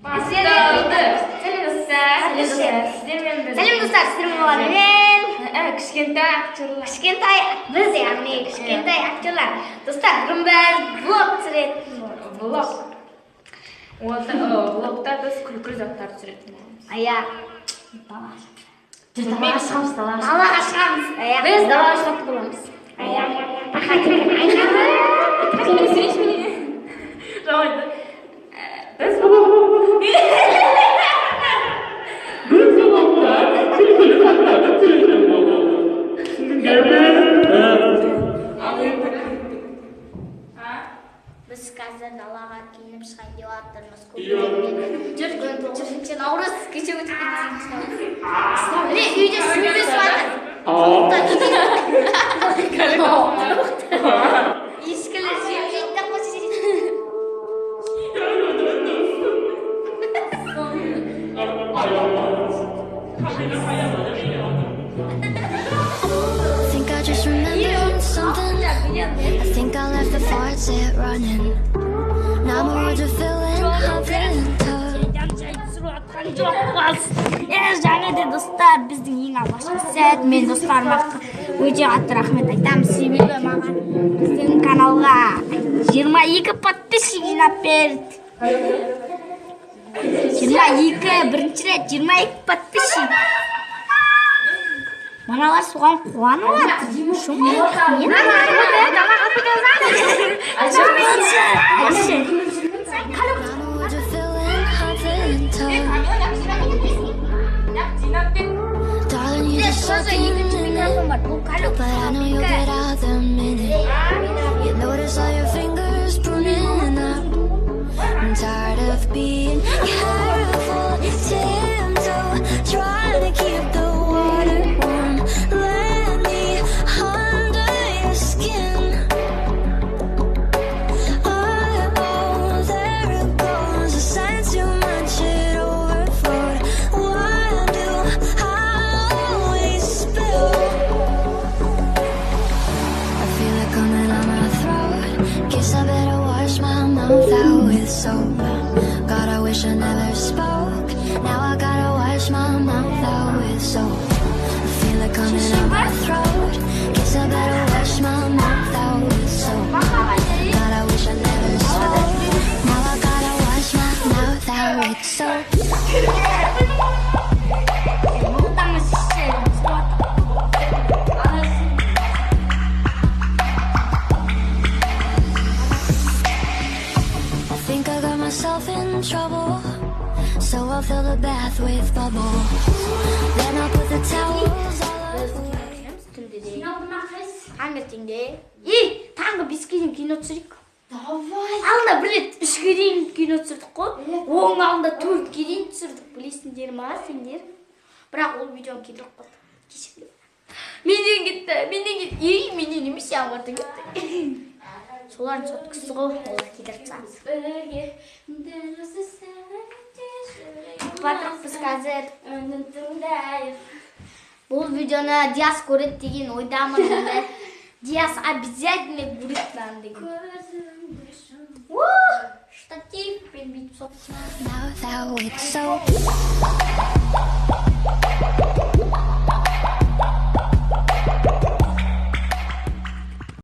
Сәлем достар, сіздермен болғанымен кішкентай біз, яғни кішкентай актерлар. Достар, бүгін біз влог түсіретін боламыз. Влогта біз күлкілі заттар түсіретін боламыз. Далаға шығамыз. Біз далаға шығатын боламыз. Біз Біз қазір далаға киініп шығайын деп жатырмыз. Жүргінші наурыз кеше өтіп кетсін. Міне үйде сүмбес жатыр. Ешкілі жемжейді қосы Think I just remembered something. I think I left the faucet running. Now my words are filling up in tub. Және де достар, біздің ең алғашқы сәт. Мен достарыма өте қатты рахмет айтамын. Себебі маған біздің каналға 22 подписчик жинап берді. 22, бірінші рет 22 подписчик. Маналар соған қуанып жатыр. Now my words are filling up in tub. Darling, you're just soaking in it, but I know you'll get out the minute you notice all your fingers pruning up. I'm tired of being careful, tiptoe, trying to keep the water warm. Let me under your skin. Oh, there it goes. The sign too much, it overflowed. Why do I always spill? I feel it coming on my throat. Guess I better wash my mouth out with soap. God, I wish I never spoke. Now I gotta wash my mouth out with soap. I feel it coming on my throat. Guess I better wash my mouth out with soap. God, I wish I never spoke. Now I gotta wash my mouth out with soap. I think I got myself in trouble, so I'll fill the bath with bubble. Then I'll put the towels all away. Таңертеңде. Таңғы 5-ке дейін кино түсірейік. Алдында бір рет 3-ке дейін кино түсірдік қой. Оң алдында 4-ке дейін түсірдік. Білесіңдер ма сендер? Бірақ ол видеоны кетіріп қалды. Кешіріңдер. Менен кетті. Менен емес Алматыдан кетті. Солардың соткысы ғой. Олар кетіріп тастады. Батырық біз қазір бұл видеоны Диас көреді деген ойдамын. Диас обязательно көреді маған деген. Штатив пен бүйтіп соқтым. Mouth out with soap.